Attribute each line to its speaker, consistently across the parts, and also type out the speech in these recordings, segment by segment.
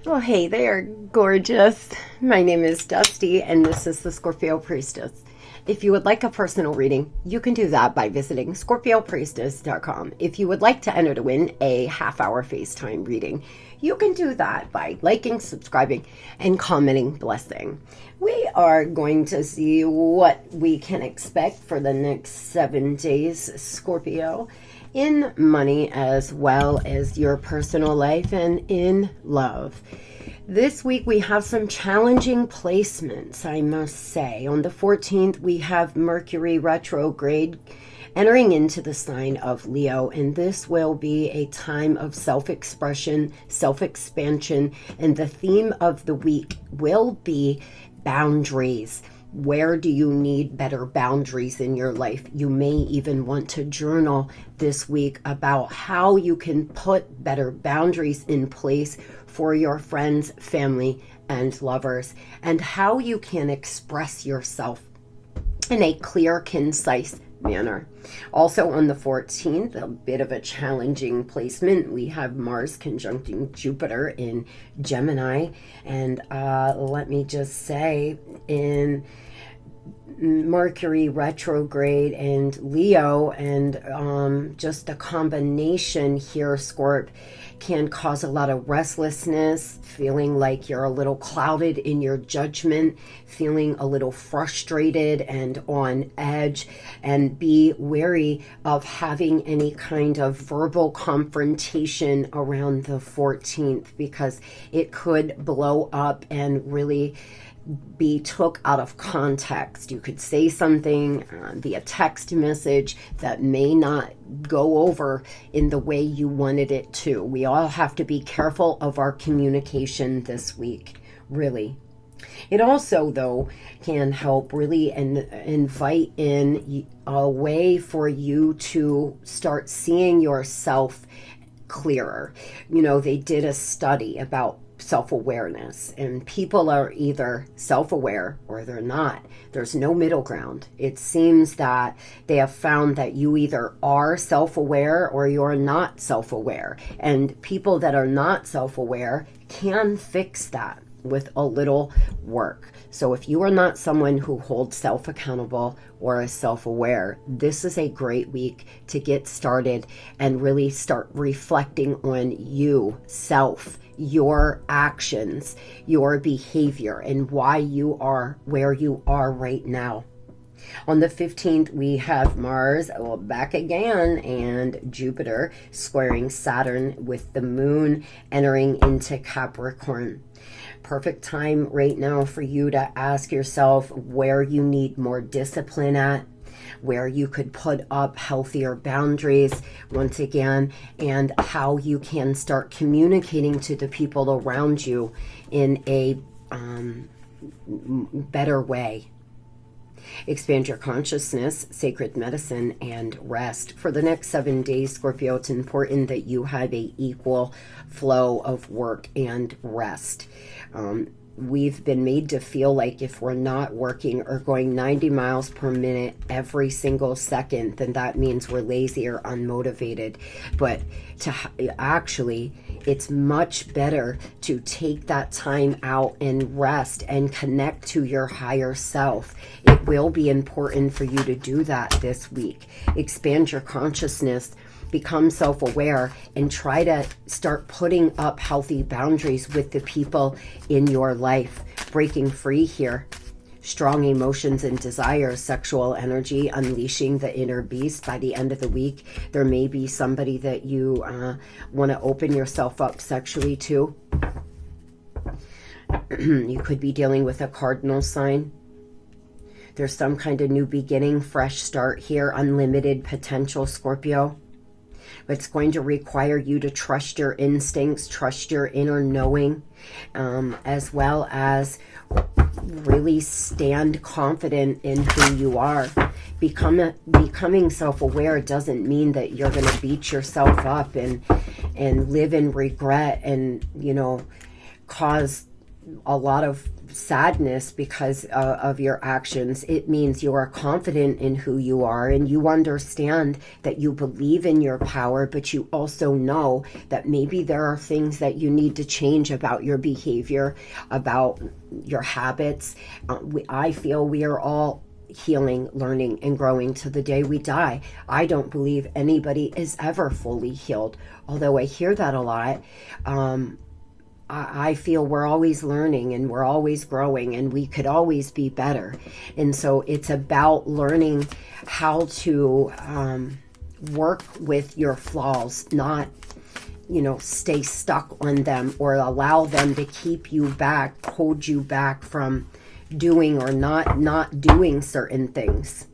Speaker 1: Well, hey there, gorgeous. My name is Dusty, and this is the Scorpio Priestess. If you would like a personal reading, you can do that by visiting scorpiopriestess.com. If you would like to enter to win a half-hour FaceTime reading, you can do that by liking, subscribing, and commenting blessing. We are going to see what we can expect for the next 7 days, Scorpio, in money as well as your personal life and in love. This week we have some challenging placements, I must say. On the 14th, we have Mercury retrograde entering into the sign of Leo, and this will be a time of self-expression, self-expansion, and the theme of the week will be boundaries. Where do you need better boundaries in your life? You may even want to journal this week about how you can put better boundaries in place for your friends, family, and lovers, and how you can express yourself in a clear, concise manner. Also on the 14th, a bit of a challenging placement. We have Mars conjuncting Jupiter in Gemini, and let me just say, in Mercury retrograde and Leo, and just a combination here, Scorp, can cause a lot of restlessness, feeling like you're a little clouded in your judgment, feeling a little frustrated and on edge, and be wary of having any kind of verbal confrontation around the 14th, because it could blow up and really be took out of context. You could say something via text message that may not go over in the way you wanted it to. We all have to be careful of our communication this week, really. It also, though, can help really invite in a way for you to start seeing yourself clearer. You know, they did a study about self-awareness, and people are either self-aware or they're not. There's no middle ground. It seems that they have found that you either are self-aware or you're not self-aware, and people that are not self-aware can fix that with a little work. So if you are not someone who holds self accountable or is self-aware, this is a great week to get started and really start reflecting on you, self, your actions, your behavior, and why you are where you are right now. On the 15th, we have Mars back again, and Jupiter squaring Saturn, with the moon entering into Capricorn. Perfect time right now for you to ask yourself where you need more discipline at, where you could put up healthier boundaries once again, and how you can start communicating to the people around you in a better way. Expand your consciousness, sacred medicine, and rest. For the next 7 days, Scorpio, it's important that you have an equal flow of work and rest. We've been made to feel like if we're not working or going 90 miles per minute every single second, then that means we're lazy or unmotivated. But actually, it's much better to take that time out and rest and connect to your higher self. It will be important for you to do that this week. Expand your consciousness, become self-aware, and try to start putting up healthy boundaries with the people in your life. Breaking free here. Strong emotions and desires, sexual energy, unleashing the inner beast. By the end of the week, there may be somebody that you want to open yourself up sexually to. You could be dealing with a cardinal sign. There's some kind of new beginning, fresh start here, unlimited potential, Scorpio. But it's going to require you to trust your instincts, trust your inner knowing, as well as really stand confident in who you are. Becoming self-aware doesn't mean that you're going to beat yourself up and live in regret and, cause a lot of sadness because of your actions. It means you are confident in who you are, and you understand that you believe in your power, but you also know that maybe there are things that you need to change about your behavior, about your habits. I feel we are all healing, learning, and growing to the day we die. I don't believe anybody is ever fully healed, although I hear that a lot. I feel we're always learning and we're always growing and we could always be better. And so it's about learning how to work with your flaws, not, stay stuck on them or allow them to keep you back, hold you back from doing or not doing certain things.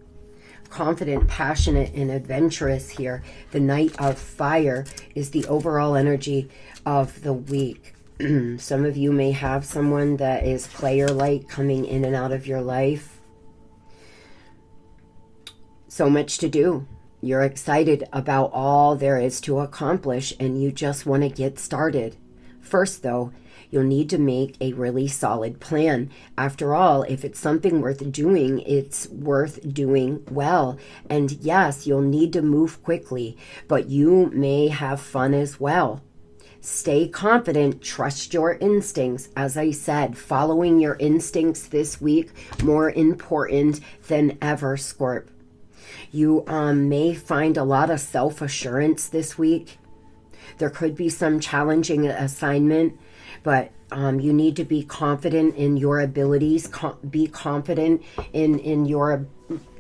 Speaker 1: Confident, passionate, and adventurous here. The Knight of Fire is the overall energy of the week. Some of you may have someone that is player-like coming in and out of your life. So much to do. You're excited about all there is to accomplish, and you just want to get started. First, though, you'll need to make a really solid plan. After all, if it's something worth doing, it's worth doing well. And yes, you'll need to move quickly, but you may have fun as well. Stay confident, trust your instincts. As I said, following your instincts this week, more important than ever, Scorp. You may find a lot of self-assurance this week. There could be some challenging assignment, but you need to be confident in your abilities, be confident in your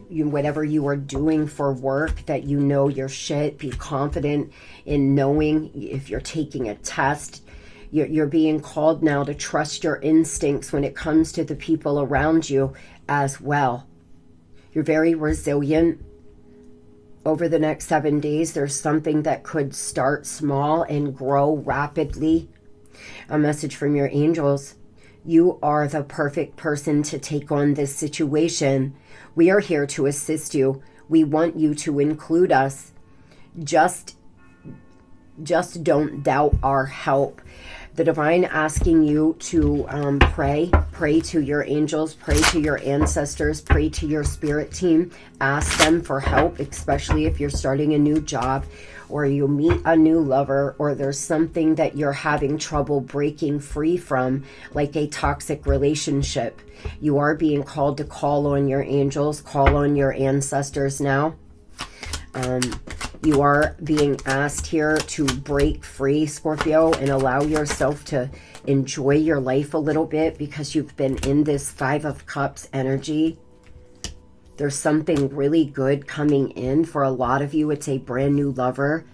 Speaker 1: whatever you are doing for work, that you know your shit. Be confident in knowing if you're taking a test. You're being called now to trust your instincts when it comes to the people around you as well. You're very resilient. Over the next 7 days, there's something that could start small and grow rapidly. A message from your angels. You are the perfect person to take on this situation. We are here to assist you. We want you to include us. Just don't doubt our help. The divine asking you to pray to your angels, pray to your ancestors, pray to your spirit team. Ask them for help, especially if you're starting a new job or you meet a new lover, or there's something that you're having trouble breaking free from, like a toxic relationship. You are being called to call on your angels, call on your ancestors now. You are being asked here to break free, Scorpio, and allow yourself to enjoy your life a little bit, because you've been in this 5 of Cups energy. There's something really good coming in. For a lot of you, it's a brand new lover.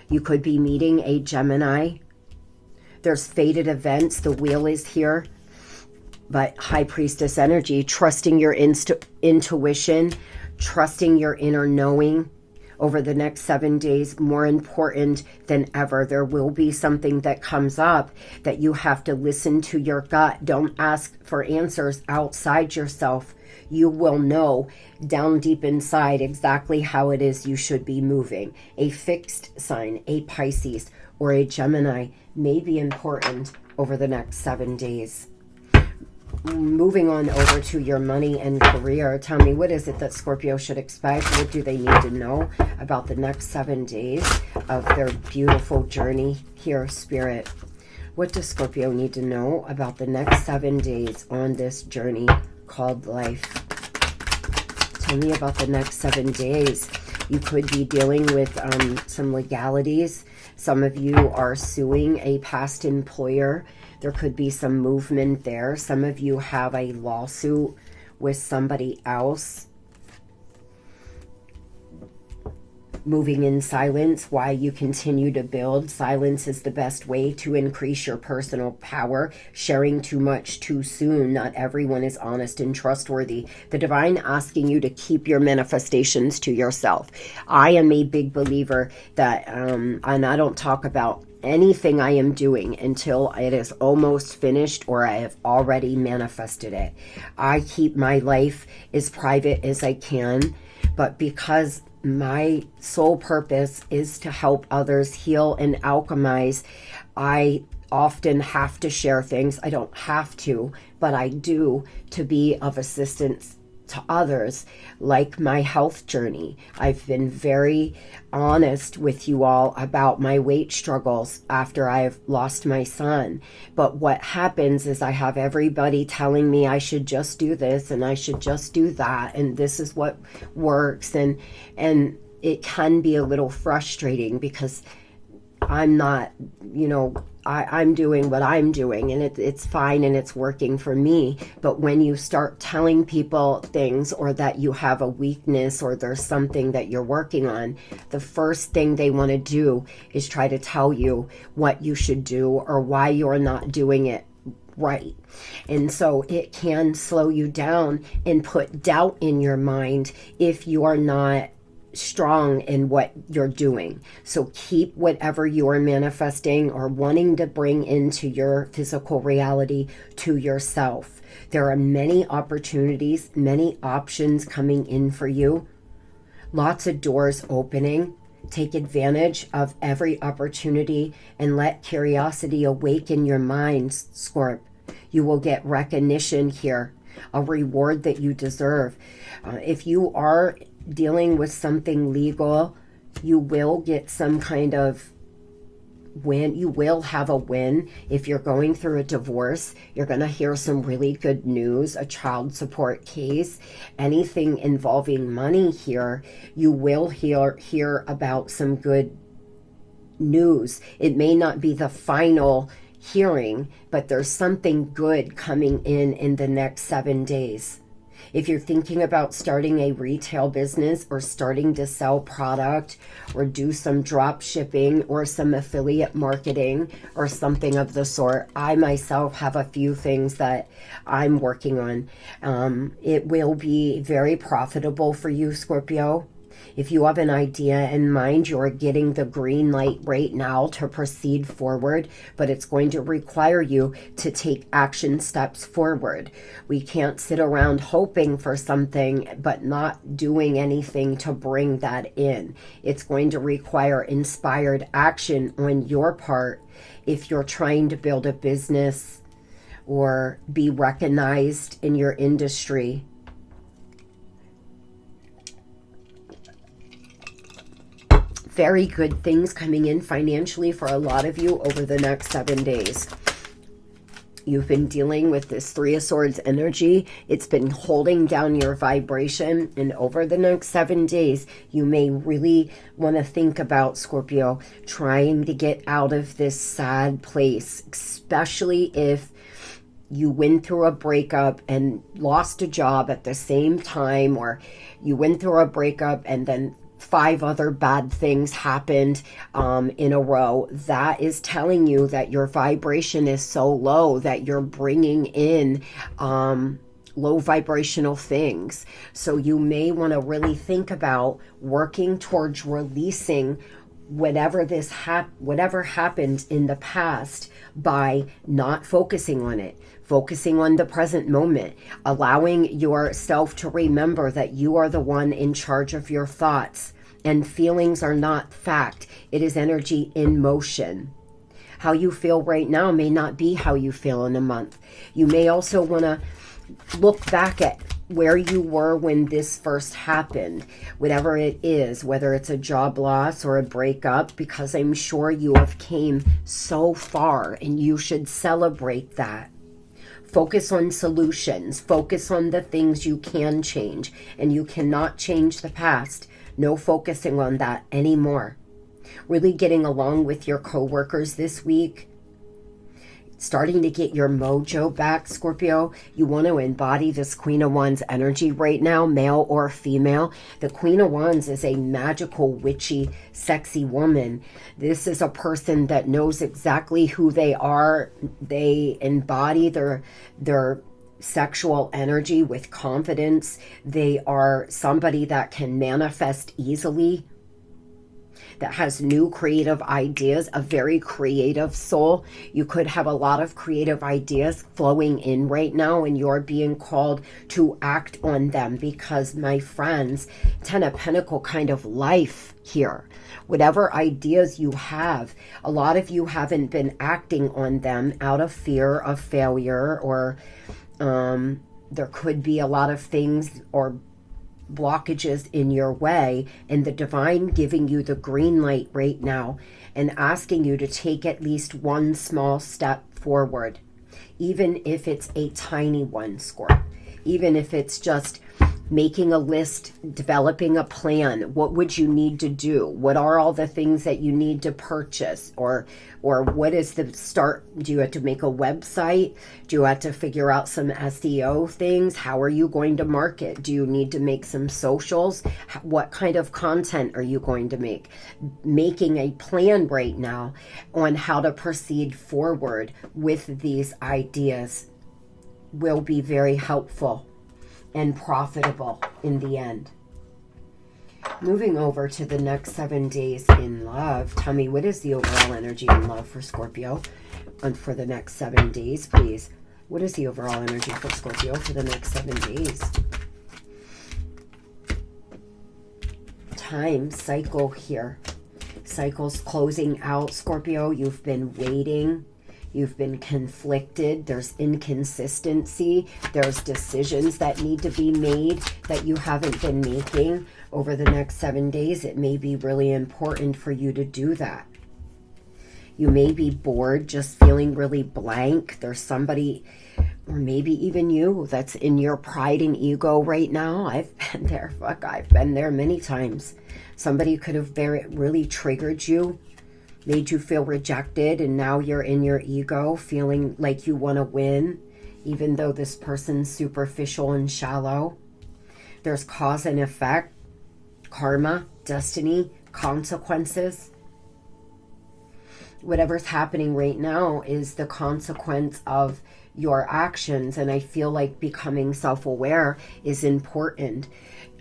Speaker 1: You could be meeting a Gemini. There's fated events. The wheel is here. But High Priestess energy, trusting your intuition, trusting your inner knowing. Over the next 7 days, more important than ever. There will be something that comes up that you have to listen to your gut. Don't ask for answers outside yourself. You will know down deep inside exactly how it is you should be moving. A fixed sign, a Pisces, or a Gemini may be important over the next 7 days. Moving on over to your money and career. Tell me, what is it that Scorpio should expect? What do they need to know about the next 7 days of their beautiful journey here, Spirit? What does Scorpio need to know about the next 7 days on this journey called life? Tell me about the next 7 days. You could be dealing with some legalities. Some of you are suing a past employer. There could be some movement there. Some of you have a lawsuit with somebody else. Moving in silence while you continue to build. Silence is the best way to increase your personal power. Sharing too much too soon. Not everyone is honest and trustworthy. The divine asking you to keep your manifestations to yourself. I am a big believer that, and I don't talk about anything I am doing until it is almost finished or I have already manifested it. I keep my life as private as I can, but because my sole purpose is to help others heal and alchemize, I often have to share things. I don't have to, but I do, to be of assistance to others, like my health journey. I've been very honest with you all about my weight struggles after I've lost my son. But what happens is I have everybody telling me I should just do this and I should just do that, and this is what works, and it can be a little frustrating because I'm not, I'm doing what I'm doing, and it's fine and it's working for me. But when you start telling people things, or that you have a weakness, or there's something that you're working on, the first thing they want to do is try to tell you what you should do or why you're not doing it right. And so it can slow you down and put doubt in your mind if you are not strong in what you're doing. So keep whatever you are manifesting or wanting to bring into your physical reality to yourself. There are many opportunities, many options coming in for you, lots of doors opening. Take advantage of every opportunity and let curiosity awaken your mind, Scorp. You will get recognition here, a reward that you deserve. If you are dealing with something legal, you will get some kind of win. You will have a win. If you're going through a divorce, you're going to hear some really good news, a child support case, anything involving money here, you will hear about some good news. It may not be the final hearing, but there's something good coming in the next 7 days. If you're thinking about starting a retail business or starting to sell product or do some drop shipping or some affiliate marketing or something of the sort, I myself have a few things that I'm working on. It will be very profitable for you, Scorpio. If you have an idea in mind, you're getting the green light right now to proceed forward, but it's going to require you to take action steps forward. We can't sit around hoping for something but not doing anything to bring that in. It's going to require inspired action on your part if you're trying to build a business or be recognized in your industry. Very good things coming in financially for a lot of you over the next 7 days. You've been dealing with this Three of Swords energy. It's been holding down your vibration, and over the next 7 days, you may really want to think about, Scorpio, trying to get out of this sad place, especially if you went through a breakup and lost a job at the same time, or you went through a breakup and then 5 other bad things happened in a row. That is telling you that your vibration is so low that you're bringing in low vibrational things. So you may want to really think about working towards releasing whatever happened in the past by not focusing on it, focusing on the present moment, allowing yourself to remember that you are the one in charge of your thoughts, and feelings are not fact. It is energy in motion. How you feel right now may not be how you feel in a month. You may also want to look back at where you were when this first happened, whatever it is, whether it's a job loss or a breakup, because I'm sure you have came so far and you should celebrate that. Focus on solutions. Focus on the things you can change, and you cannot change the past. No focusing on that anymore. Really getting along with your coworkers this week. Starting to get your mojo back, Scorpio. You want to embody this Queen of Wands energy right now, male or female. The Queen of Wands is a magical, witchy, sexy woman. This is a person that knows exactly who they are. They embody their sexual energy with confidence. They are somebody that can manifest easily. that has new creative ideas, a very creative soul. You could have a lot of creative ideas flowing in right now, and you're being called to act on them because, my friends, Ten of Pentacles kind of life here. Whatever ideas you have, a lot of you haven't been acting on them out of fear of failure, or there could be a lot of things or blockages in your way, and the divine giving you the green light right now and asking you to take at least one small step forward, even if it's a tiny one, Scorp. Even if it's just making a list, developing a plan. What would you need to do? What are all the things that you need to purchase? Or what is the start? Do you have to make a website? Do you have to figure out some SEO things? How are you going to market? Do you need to make some socials? What kind of content are you going to make? Making a plan right now on how to proceed forward with these ideas will be very helpful and profitable in the end. Moving over to the next 7 days in love. Tell me, what is the overall energy in love for Scorpio? And for the next 7 days, please. What is the overall energy for Scorpio for the next 7 days? Time cycle here. Cycles closing out, Scorpio. You've been waiting. You've been conflicted. There's inconsistency. There's decisions that need to be made that you haven't been making over the next 7 days. It may be really important for you to do that. You may be bored, just feeling really blank. There's somebody, or maybe even you, that's in your pride and ego right now. I've been there. Fuck, I've been there many times. Somebody could have really triggered you, made you feel rejected, and now you're in your ego feeling like you want to win, even though this person's superficial and shallow. There's cause and effect, karma, destiny, consequences. Whatever's happening right now is the consequence of your actions, and I feel like becoming self-aware is important.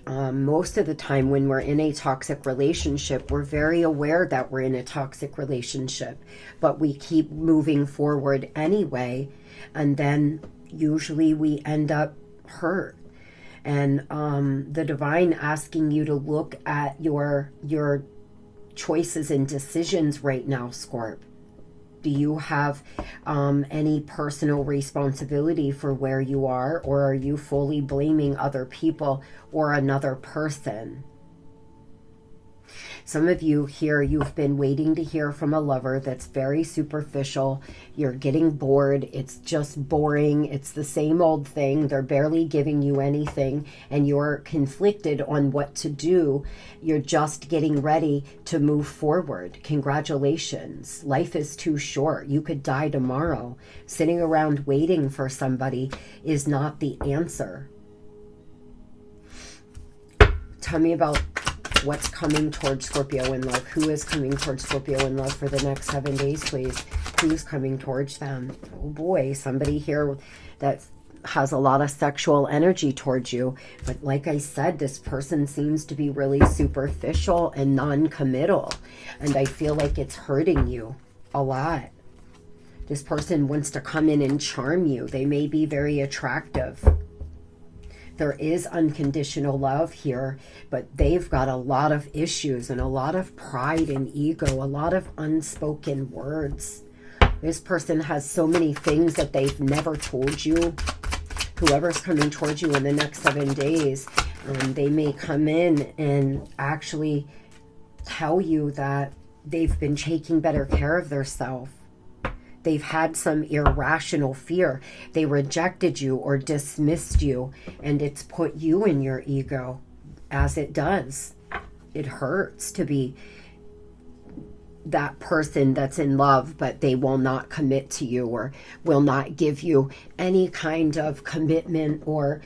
Speaker 1: Most of the time when we're in a toxic relationship, we're very aware that we're in a toxic relationship, but we keep moving forward anyway, and then usually we end up hurt. And the divine asking you to look at your choices and decisions right now, Scorp. Do you have any personal responsibility for where you are, or are you fully blaming other people or another person? Some of you here, you've been waiting to hear from a lover that's very superficial. You're getting bored. It's just boring. It's the same old thing. They're barely giving you anything, and you're conflicted on what to do. You're just getting ready to move forward. Congratulations. Life is too short. You could die tomorrow. Sitting around waiting for somebody is not the answer. Tell me about what's coming towards Scorpio in love. Who is coming towards Scorpio in love for the next 7 days, please? Who's coming towards them? Oh boy, somebody here that has a lot of sexual energy towards you. But like I said, this person seems to be really superficial and non-committal. And I feel like it's hurting you a lot. This person wants to come in and charm you. They may be very attractive. There is unconditional love here, but they've got a lot of issues and a lot of pride and ego, a lot of unspoken words. This person has so many things that they've never told you. Whoever's coming towards you in the next 7 days, they may come in and actually tell you that they've been taking better care of themselves. They've had some irrational fear. They rejected you or dismissed you, and it's put you in your ego, as it does. It hurts to be that person that's in love, but they will not commit to you or will not give you any kind of commitment or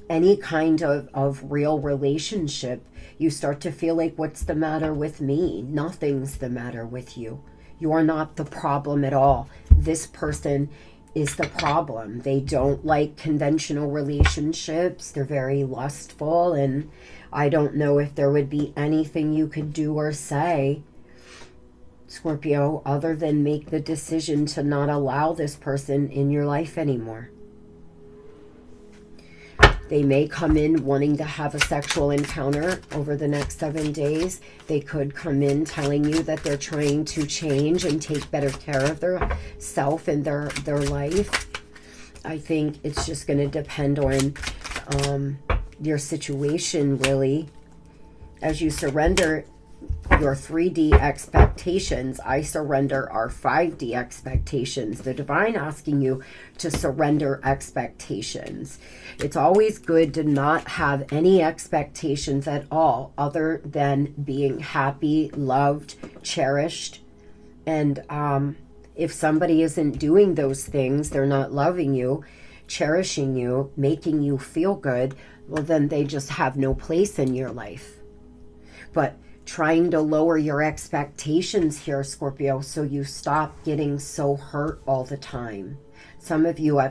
Speaker 1: any kind of real relationship. You start to feel like, what's the matter with me? Nothing's the matter with you. You are not the problem at all. This person is the problem. They don't like conventional relationships. They're very lustful, and I don't know if there would be anything you could do or say, Scorpio, other than make the decision to not allow this person in your life anymore. They may come in wanting to have a sexual encounter over the next 7 days. They could come in telling you that they're trying to change and take better care of their self and their life. I think it's just going to depend on your situation, really. As you surrender your 3D expectations, I surrender our 5D expectations. The divine asking you to surrender expectations. It's always good to not have any expectations at all other than being happy, loved, cherished. And if somebody isn't doing those things, they're not loving you, cherishing you, making you feel good, well, then they just have no place in your life. But trying to lower your expectations here, Scorpio, so you stop getting so hurt all the time. Some of you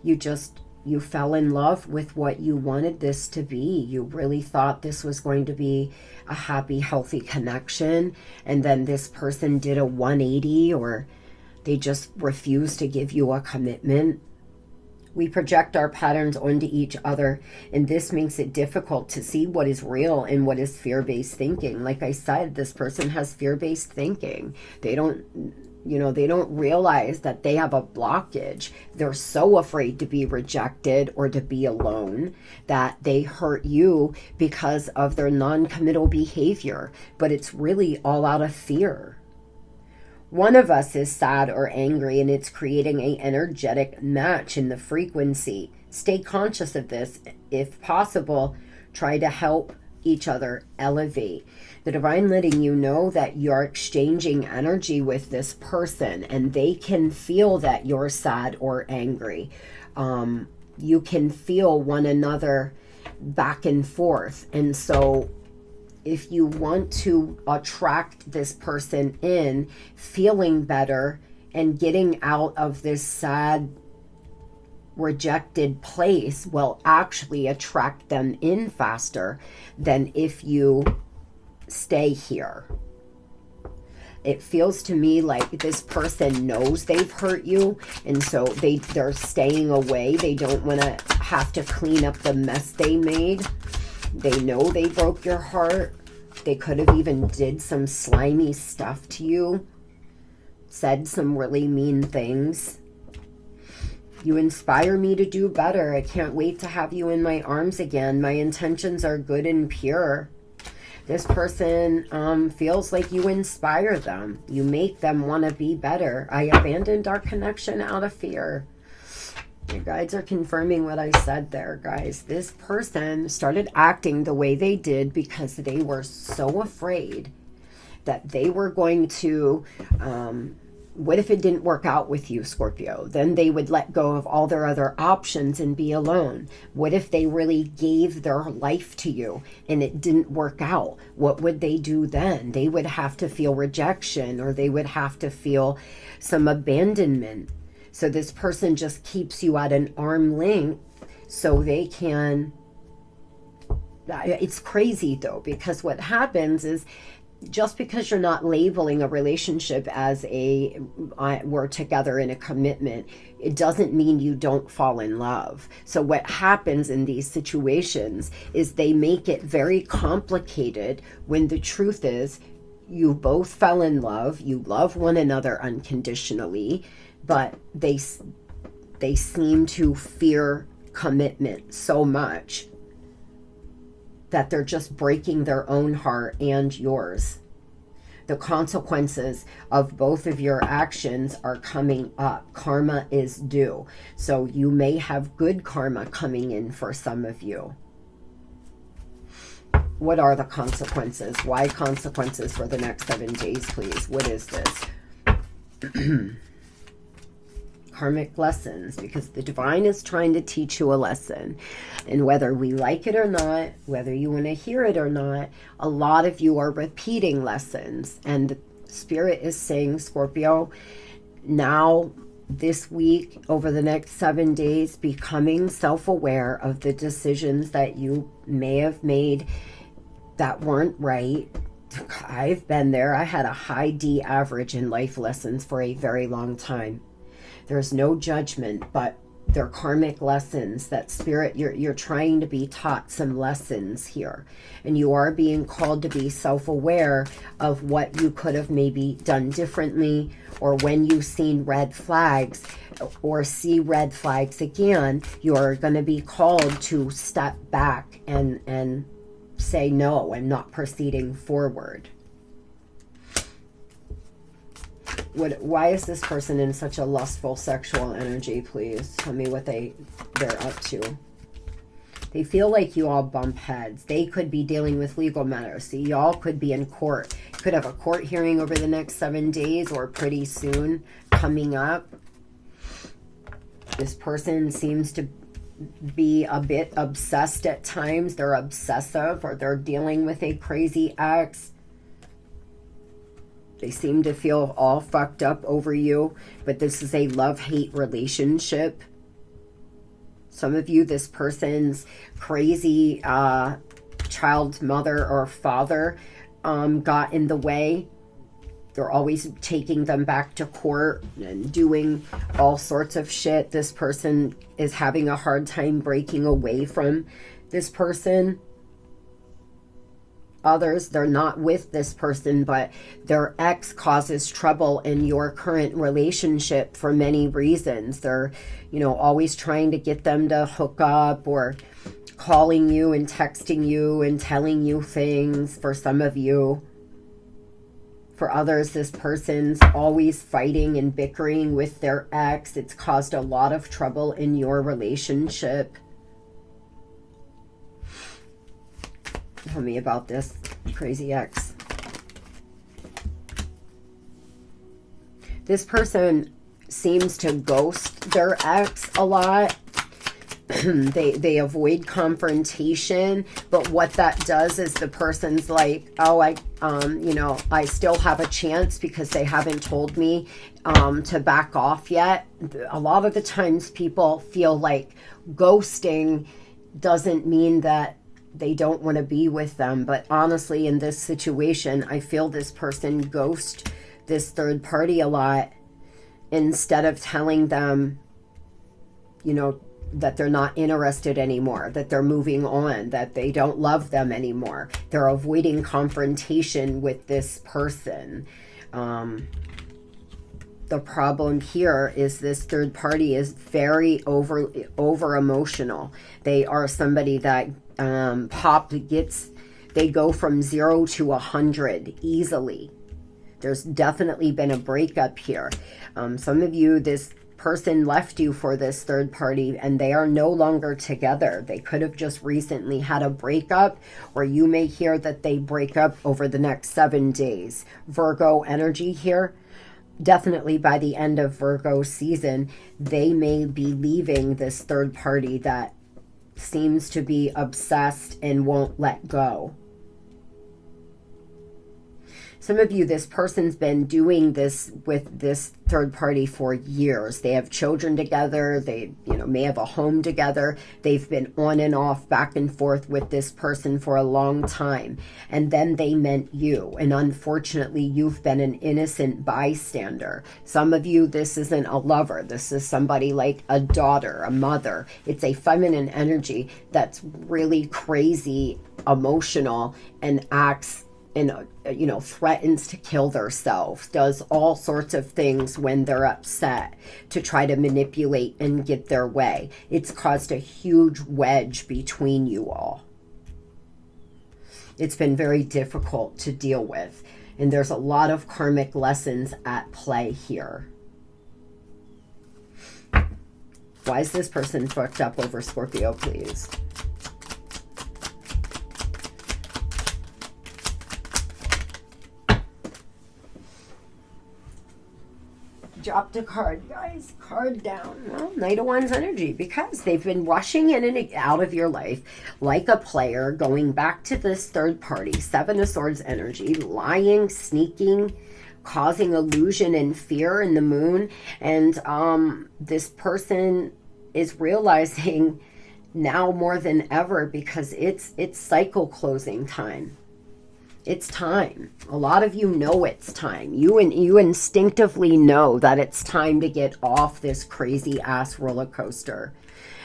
Speaker 1: you fell in love with what you wanted this to be. You really thought this was going to be a happy, healthy connection, and then this person did a 180, or they just refused to give you a commitment. We project our patterns onto each other, and this makes it difficult to see what is real and what is fear-based thinking. Like I said, this person has fear-based thinking. They don't realize that they have a blockage. They're so afraid to be rejected or to be alone that they hurt you because of their non-committal behavior, but it's really all out of fear. One of us is sad or angry, and it's creating an energetic match in the frequency. Stay conscious of this. If possible, try to help each other elevate. The divine letting you know that you're exchanging energy with this person, and they can feel that you're sad or angry. You can feel one another back and forth. And so if you want to attract this person in, feeling better and getting out of this sad, rejected place will actually attract them in faster than if you stay here. It feels to me like this person knows they've hurt you, and so they're staying away. They don't want to have to clean up the mess they made. They know they broke your heart. They could have even did some slimy stuff to you, said some really mean things. You inspire me to do better. I can't wait to have you in my arms again. My intentions are good and pure. This person feels like you inspire them. You make them want to be better. I abandoned our connection out of fear. Your guides are confirming what I said there, guys. This person started acting the way they did because they were so afraid that they were going to, what if it didn't work out with you, Scorpio? Then they would let go of all their other options and be alone. What if they really gave their life to you and it didn't work out? What would they do then? They would have to feel rejection, or they would have to feel some abandonment. So this person just keeps you at an arm length so they can... It's crazy though, because what happens is, just because you're not labeling a relationship as we're together in a commitment, it doesn't mean you don't fall in love. So what happens in these situations is they make it very complicated when the truth is you both fell in love, you love one another unconditionally, but they seem to fear commitment so much that they're just breaking their own heart and yours. The consequences of both of your actions are coming up. Karma is due. So you may have good karma coming in for some of you. What are the consequences? Why consequences for the next 7 days, please? What is this? Karmic lessons, because the divine is trying to teach you a lesson. And whether we like it or not, whether you want to hear it or not, a lot of you are repeating lessons. And the Spirit is saying, Scorpio, now this week, over the next 7 days, becoming self-aware of the decisions that you may have made that weren't right. I've been there. I had a high D average in life lessons for a very long time. There's no judgment, but they're karmic lessons that spirit, you're trying to be taught some lessons here. And you are being called to be self-aware of what you could have maybe done differently, or when you've seen red flags or see red flags again, you're going to be called to step back and say no and not proceeding forward. Why is this person in such a lustful sexual energy? Please tell me what they're up to. They feel like you all bump heads. They could be dealing with legal matters. So y'all could be in court. Could have a court hearing over the next 7 days or pretty soon coming up. This person seems to be a bit obsessed at times. They're obsessive, or they're dealing with a crazy ex. They seem to feel all fucked up over you, but this is a love-hate relationship. Some of you, this person's crazy child's mother or father got in the way. They're always taking them back to court and doing all sorts of shit. This person is having a hard time breaking away from this person. Others, they're not with this person, but their ex causes trouble in your current relationship for many reasons. They're, always trying to get them to hook up, or calling you and texting you and telling you things for some of you. For others, this person's always fighting and bickering with their ex. It's caused a lot of trouble in your relationship. Tell me about this crazy ex. This person seems to ghost their ex a lot. They avoid confrontation, but what that does is the person's like, oh, I still have a chance because they haven't told me to back off yet. A lot of the times people feel like ghosting doesn't mean that they don't want to be with them. But honestly, in this situation, I feel this person ghost this third party a lot, instead of telling them, that they're not interested anymore, that they're moving on, that they don't love them anymore. They're avoiding confrontation with this person. The problem here is this third party is very over emotional. They are somebody that they go from 0 to 100 easily. There's definitely been a breakup here. Some of you, this person left you for this third party and they are no longer together. They could have just recently had a breakup, or you may hear that they break up over the next 7 days. Virgo energy here. Definitely by the end of Virgo season, they may be leaving this third party that seems to be obsessed and won't let go. Some of you, this person's been doing this with this third party for years. They have children together. They, may have a home together. They've been on and off, back and forth with this person for a long time. And then they met you. And unfortunately, you've been an innocent bystander. Some of you, this isn't a lover. This is somebody like a daughter, a mother. It's a feminine energy that's really crazy, emotional, and acts and threatens to kill themselves, does all sorts of things when they're upset to try to manipulate and get their way. It's caused a huge wedge between you all. It's been very difficult to deal with, and there's a lot of karmic lessons at play here. Why is this person fucked up over Scorpio, please? Dropped a card, guys. Card down. Well, Knight of Wands energy, because they've been rushing in and out of your life like a player, going back to this third party. 7 of Swords energy, lying, sneaking, causing illusion and fear in the moon. And this person is realizing now more than ever, because it's cycle closing time. It's time. A lot of you know it's time. You instinctively know that it's time to get off this crazy ass roller coaster.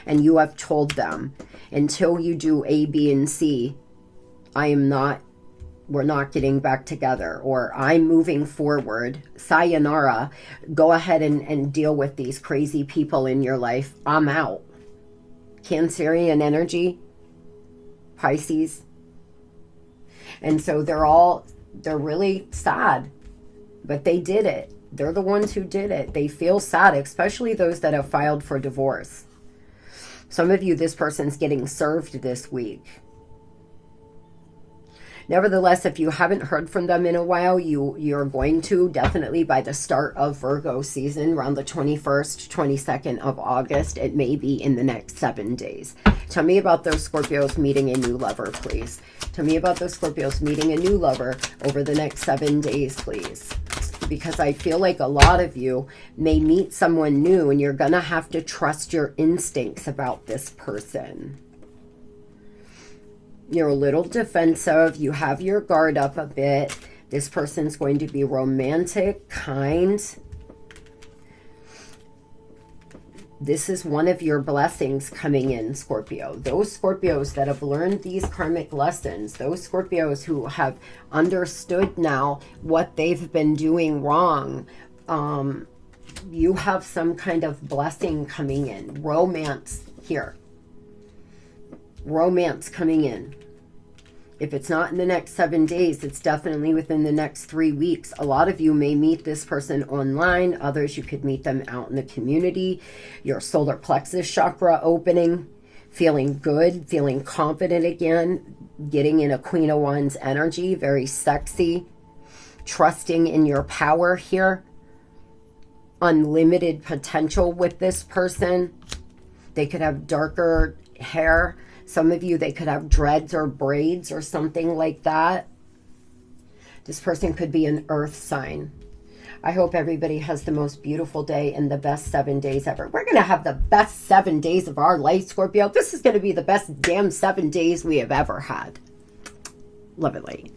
Speaker 1: And you have told them, until you do A, B, and C, we're not getting back together, or I'm moving forward. Sayonara. Go ahead and deal with these crazy people in your life. I'm out. Cancerian energy, Pisces. And so they're really sad, but they did it. They're the ones who did it. They feel sad, especially those that have filed for divorce. Some of you, this person's getting served this week. Nevertheless, if you haven't heard from them in a while, you're going to, definitely by the start of Virgo season, around the 21st, 22nd of August. It may be in the next 7 days. Tell me about those Scorpios meeting a new lover, please. Tell me about those Scorpios meeting a new lover over the next 7 days, please. Because I feel like a lot of you may meet someone new, and you're going to have to trust your instincts about this person. You're a little defensive. You have your guard up a bit. This person's going to be romantic, kind. This is one of your blessings coming in, Scorpio. Those Scorpios that have learned these karmic lessons, those Scorpios who have understood now what they've been doing wrong, you have some kind of blessing coming in. Romance here. Romance coming in. If it's not in the next 7 days, it's definitely within the next 3 weeks. A lot of you may meet this person online. Others, you could meet them out in the community. Your solar plexus chakra opening, feeling good, feeling confident again, getting in a Queen of Wands energy, very sexy, trusting in your power here. Unlimited potential with this person. They could have darker hair. Some of you, they could have dreads or braids or something like that. This person could be an earth sign. I hope everybody has the most beautiful day and the best 7 days ever. We're going to have the best 7 days of our life, Scorpio. This is going to be the best damn 7 days we have ever had. Love it, lady.